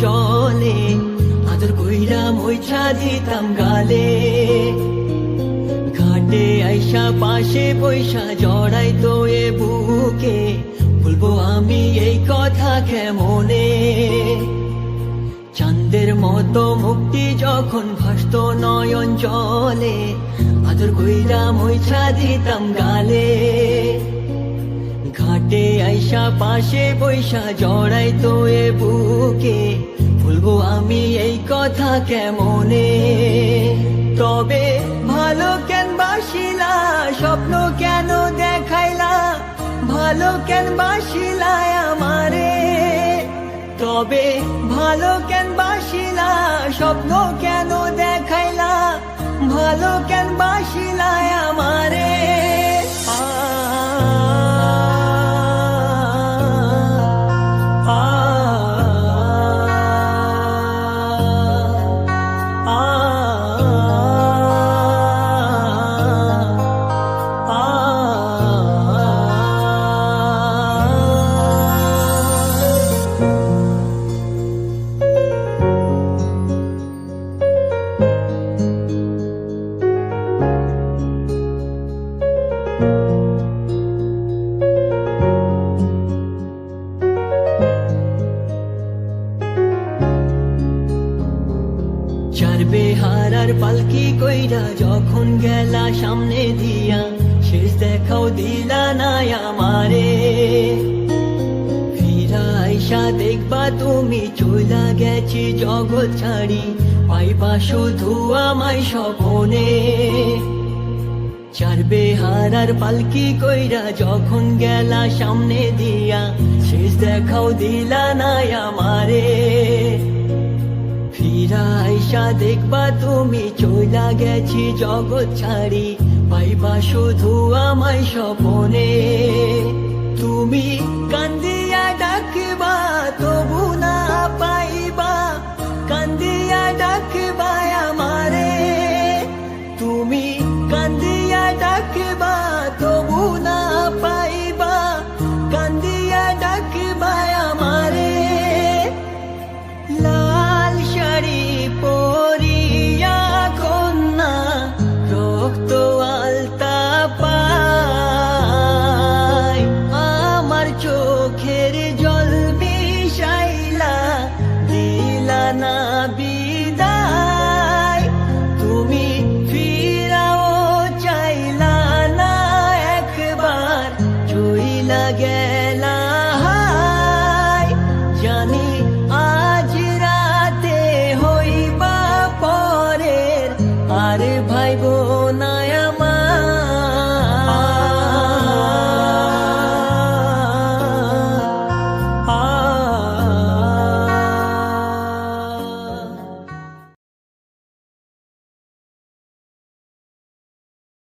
জলে, আদর কইরা মোছা দিতাম গালে। ঘাটে আইসা পাশে বৈশা জড়াইতো এ বুকে, বলবো আমি এই কথা কেমনে। চাঁদের মতো মুক্তি যখন ভাসত নয়ন জলে, আদর কইরা মোছা দিতাম গালে। ঘাটে আইসা পাশে বৈশা জড়াইতো এ বুকে, বলবো আমি এই কথা কেমনে। তবে ভালো কেন বাসিলা, স্বপ্ন কেন দেখাইলা, ভালো কেন বাসিলা আমারে। তবে ভালো কেন বাসিলা, স্বপ্ন কেন দেখাইলা, ভালো কেন বাসিলা আমারে। বেহারার পালকি কইরা যখন গেলা সামনে দিয়া, শেষ দেখাও দিলা না আমারে। ফিরা আইসা দেখবা তুমি চইলা গেছি জগৎ ছাড়ি, পাইবা শুধু আমায় স্বপনে। চার বেহারার পালকি কইরা যখন গেলা সামনে দিয়া, শেষ দেখাও দিলা না আমারে। ফিরা আইসা দেখবা তুমি চইলা গেছি জগৎ ছাড়ি, পাইবা শুধু আমায় স্বপনে। তুমি কান